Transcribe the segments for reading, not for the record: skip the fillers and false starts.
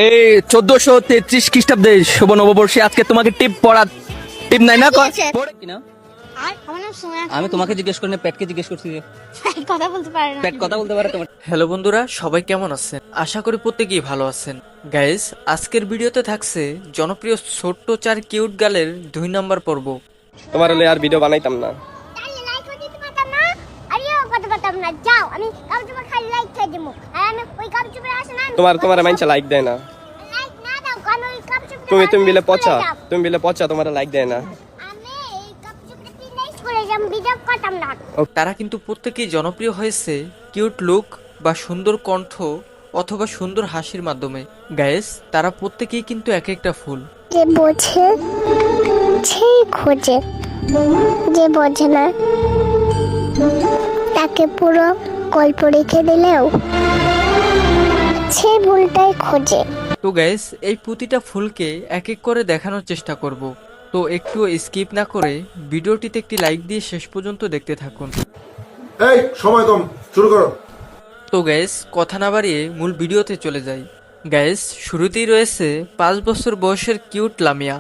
এই 1433 খ্রিস্টাব্দে শুভ নববর্ষে আজকে তোমাকে টিপ নাই না পড়ে কিনা? আমি তোমাকে জিজ্ঞেস করি না, পেটকে জিজ্ঞেস করছি। কথা বলতে পারে না, পেট কথা বলতে পারে তোমার? হ্যালো বন্ধুরা, সবাই কেমন আছেন? আশা করি প্রত্যেকেই ভালো আছেন। গাইস, আজকের ভিডিওতে থাকছে জনপ্রিয় ছোট্ট 4 কিউট গালের 2 নাম্বার পর্ব। তোমার হলে আর ভিডিও বানাইতাম না। তাহলে লাইক দিতে পারতাম না, আরিও কথা পারতাম না। যাও, আমি কাপচুপে খালি লাইক খাই দেবো, আর আমি ওই কাপচুপে আসে না। তোমার মাইনছে লাইক দেয় না। লাইক না দাও, কারণ ওই কাপচুপে তুমি বিলে পচা তোমার লাইক দেয় না। আমি এই কাপচুপে লাইক করে যাম, ভিডিও করতাম না। তারা কিন্তু প্রত্যেকেই জনপ্রিয় হয়েছে কিউট লুক বা সুন্দর কণ্ঠ অথবা সুন্দর হাসির মাধ্যমে। গাইস, তারা প্রত্যেকেই কিন্তু এক একটা ফুল। যে বোঝে সেই খোঁজে, যে বোঝে না তাকে পুরো গল্প রেখে দিলেও সে ভুলটাই খোঁজে। তো গাইস, এই প্রতিটা ফুলকে এক এক করে দেখানোর চেষ্টা করব। তো একটু স্কিপ না করে ভিডিওটিতে একটি লাইক দিয়ে শেষ পর্যন্ত দেখতে থাকুন। এই সময় কম, শুরু করো। তো গাইস, কথা না বাড়িয়ে মূল ভিডিওতে চলে যাই। গাইস, শুরুতেই রয়েছে 5 বছর বয়সের কিউট লামিয়া।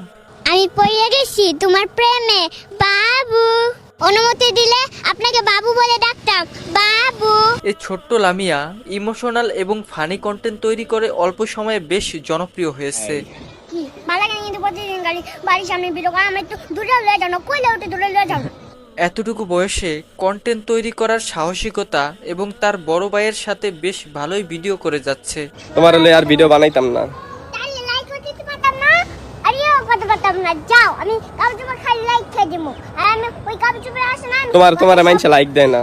আমি পড়ে গেছি তোমার প্রেমে বাবু, অনুমতি দিলে আপনাকে বাবু বলে ডাকতাম বাবু। এই ছোট্ট লামিয়া ইমোশনাল এবং ফানি কন্টেন্ট তৈরি করে অল্প সময়ে বেশ জনপ্রিয় হয়েছে। কি ভালো লাগে কিন্তু প্রতিদিন গাড়ি বাড়ির সামনে ভিডিও করে, আমি একটু দূরে লয়ে যাও না, কইলে উঠে দূরে লয়ে যাও। এতটুকু বয়সে কন্টেন্ট তৈরি করার সাহসিকতা এবং তার বড় ভাইয়ের সাথে বেশ ভালোই ভিডিও করে যাচ্ছে। তোমার হলে আর ভিডিও বানাইতাম না। তাহলে লাইক দিতে পারতাম না, আরিও কথা পারতাম না। যাও, আমি কাপচুপে খালি লাইক খাই দেবো, আর আমি ওই কাপচুপে আসে না। তোমার মাইনছে লাইক দেয় না।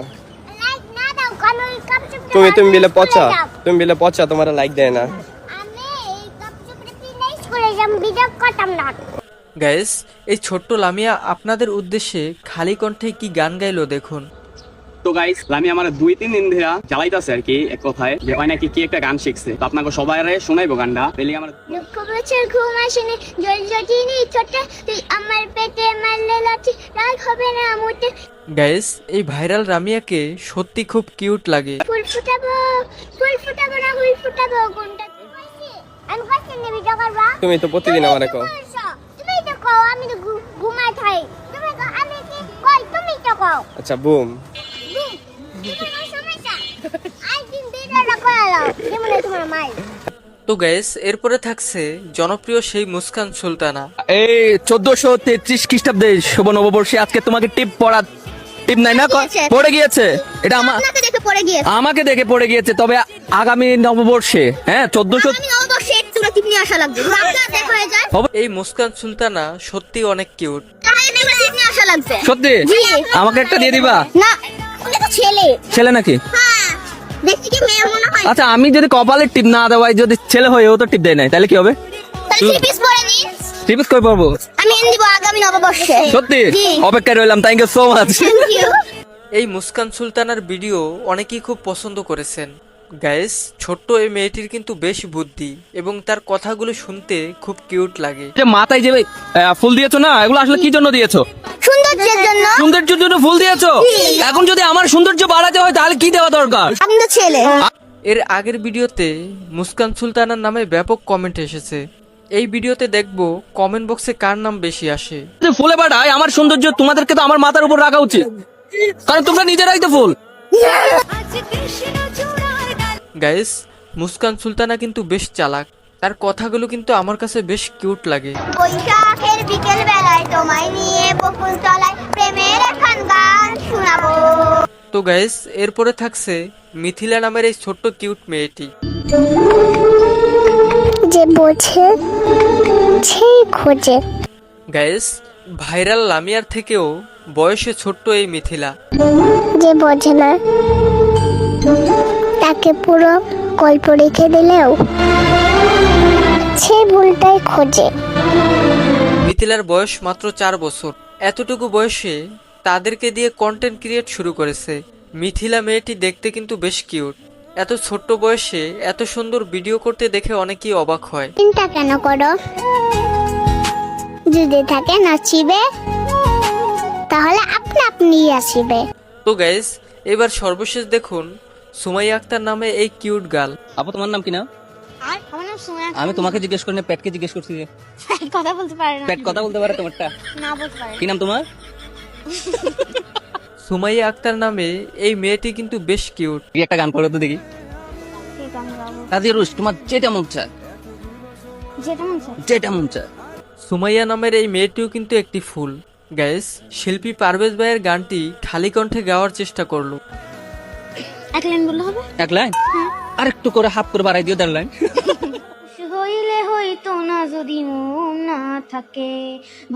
লাইক না দাও, কারণ ওই কাপচুপে তুমি বিলে পচা তোমার লাইক দেয় না। আমি এই কাপচুপে লাইক করে যাম, ভিডিও করতাম না। গাইস, এই ছোট্ট লামিয়া আপনাদের উদ্দেশ্যে খালি কণ্ঠে কি গান গাইলো দেখুন। তো গাইস, আমি আমার 2-3 দিন ধরে চালাইতাছে আর কি, এক কথায় যে হয় নাকি কি একটা গান শিখছে, তো আপনাকে সবাই শোনাইবো গানটা। পেলে আমার লক্ষ বছর ঘুম আসেনি, জল জটিনি ছোট তুই আমার পেটে মারলে লাঠি, রাগ হবে না মুটে। গাইস, এই ভাইরাল রামিয়াকে সত্যি খুব কিউট লাগে। ফুল ফুটাবো না ফুল ফুটাবো কোনটা আমি কইছি না ভিডিও করবা। তুমি তো প্রতিদিন আমারে কও। তুমি তো কও, আমি তো ঘুমাই থাই। তুমি কও, আমি কি কই, তুমি তো কও। আচ্ছা বুম। তোমার সমস্যা আই দিন ভিডিওটা করে দাও, যেমন তোমার মাই। তো গাইস, এরপরে থাকছে জনপ্রিয় সেই মুস্কান সুলতানা। এই 1433 খ্রিস্টাব্দে শুভ নববর্ষে আজকে তোমাকে টিপ নাই না পড়ে গিয়েছে। এটা আপনাকে দেখে পড়ে গিয়েছে, আমাকে দেখে পড়ে গিয়েছে। তবে আগামী নববর্ষে 1400 আমি অবশ্যই একটু টিপ নিয়ে আসা লাগবে। আপনার দেখো হয়ে যায়, এই মুস্কান সুলতানা সত্যি অনেক কিউট। তাহলে দেখো টিপ নিয়ে আসা লাগবে। সত্যি আমাকে একটা দিয়ে দিবা? না, ওটা তো ছেলে নাকি? হ্যাঁ, দেখি কি মেয়ে মনে হয়। আচ্ছা, আমি যদি কপালে টিপ না দেওয়াই যদি ছেলে হয়, ও তো টিপ দেয় নাই, তাহলে কি হবে? তাহলে 3 পিস পরে নিন, টিপ কই পারবো? আমি এনে দিব আগামী নববর্ষে। সত্যি? জি। অপেক্ষায় রইলাম। Thank you so much. Thank you. এই মুস্কান সুলতানার ভিডিও অনেকেই খুব পছন্দ করেছেন। গাইস, ছোট্ট এই মেয়েটির কিন্তু বেশ বুদ্ধি এবং তার কথাগুলো শুনতে খুব কিউট লাগে। যে মাথায় যে ফুল দিয়েছো না, এগুলো আসলে কি জন্য দিয়েছো? সৌন্দর্যের জন্য। সৌন্দর্যের জন্য ফুল দিয়েছো? এখন যদি আমার সৌন্দর্য বাড়াতে হয় তাহলে কি দেওয়া দরকার? আমি তো ছেলে। এর আগের ভিডিওতে মুস্কান সুলতানার নামে ব্যাপক কমেন্ট এসেছে। এই ভিডিওতে দেখবো কমেন্ট বক্সে কার নাম বেশি আসে। ফুলে বাড়ায় আমার সৌন্দর্য, তোমাদেরকে তো আমার মাথার উপর রাখা উচিত, কারণ তোমরা নিজেরাই তো ফুল। গাইস, মুস্কান সুলতানা কিন্তু বেশ চালাক। তার কথাগুলো কিন্তু আমার কাছে বেশ কিউট লাগে। বৈশাখের বিকেল বেলায় তোমায় নিয়ে বকুল তলায় প্রেমের একখান গান শোনাবো। তো গাইস, এরপরে থাকছে মিথিলা নামের এই ছোট্ট কিউট মেয়েটি। যে বোঝে সেই খোঁজে। গাইস, ভাইরাল লামিয়ার থেকেও বয়সে ছোট্ট এই মিথিলা। যে বোঝে না তাকে পুরো গল্প রেখে দিলেও সে ভুলটাই খোঁজে। মিথিলার বয়স মাত্র 4 বছর। এতটুকু বয়সে তাদেরকে দিয়ে কন্টেন্ট ক্রিয়েট শুরু করেছে। মিথিলা মেয়েটি দেখতে কিন্তু বেশ কিউট। এত ছোট্ট বয়সে এত সুন্দর ভিডিও করতে দেখে অনেকেই অবাক হয়। চিন্তা কেন করো, যদি থাকে নসিবে তাহলে আপনি আসিবে। তো গাইস, এবার সর্বশেষ দেখুন সুমাইয়া আক্তার নামে এই কিউট গার্ল। আপু, তোমার নাম কি না? আর আমার নাম সুমাইয়া আমি তোমাকে জিজ্ঞেস করি না, পেটকে জিজ্ঞেস করছি যে। কথা বলতে পারে না। পেট কথা বলতে পারে তোমারটা? না বলতে পারে। কি নাম তোমার? সুমাইয়া আক্তার নামে এই মেয়েটি কিন্তু বেশ কিউট। কি একটা গান করো তো দেখি। ঠিক আমি গাবো। কাজী রুশ, তোমার যেটা মন চায়, যেটা মন চায়। যেটা মন চায়। সুমাইয়া নামের এই মেয়েটিও কিন্তু একটি ফুল। গাইস, শিল্পী পারভেজ ভাইয়ের গানটি খালি কণ্ঠে গাওয়ার চেষ্টা করলো। এক লাইন বললে হবে? এক লাইন? আরেকটু করে হাফ করে বাড়াই দিও, 1.5 লাইন। হইলে হইতো না যদি মন না থাকে,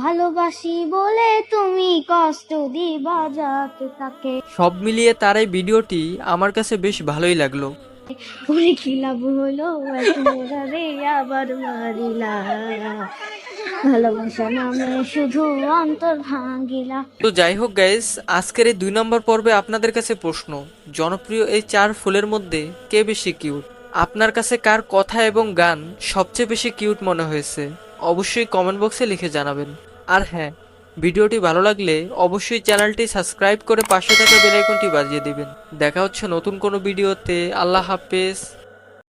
ভালোবাসি বলে তুমি কষ্ট দিবা যাতে তাকে। সব মিলিয়ে তার এই ভিডিওটি আমার কাছে বেশ ভালোই লাগলো। ওরে কি লাভ হলো এত রে আবার মারিলা, ভালোবাসা নামে শুধু অন্তর ভাঙিলা। তো যাই হোক গাইস, আজকের এই 2 নম্বর পর্বে আপনাদের কাছে প্রশ্ন, জনপ্রিয় এই 4 ফুলের মধ্যে কে বেশি কিউট? আপনার কাছে কার কথা এবং গান সবচেয়ে বেশি কিউট মনে হয়েছে? অবশ্যই কমেন্ট বক্সে লিখে জানাবেন। আর হ্যাঁ, ভিডিওটি ভালো লাগলে অবশ্যই চ্যানেলটি সাবস্ক্রাইব করে পাশে থাকা বেল আইকনটি বাজিয়ে দিবেন। দেখা হচ্ছে নতুন কোনো ভিডিওতে। আল্লাহ হাফেজ।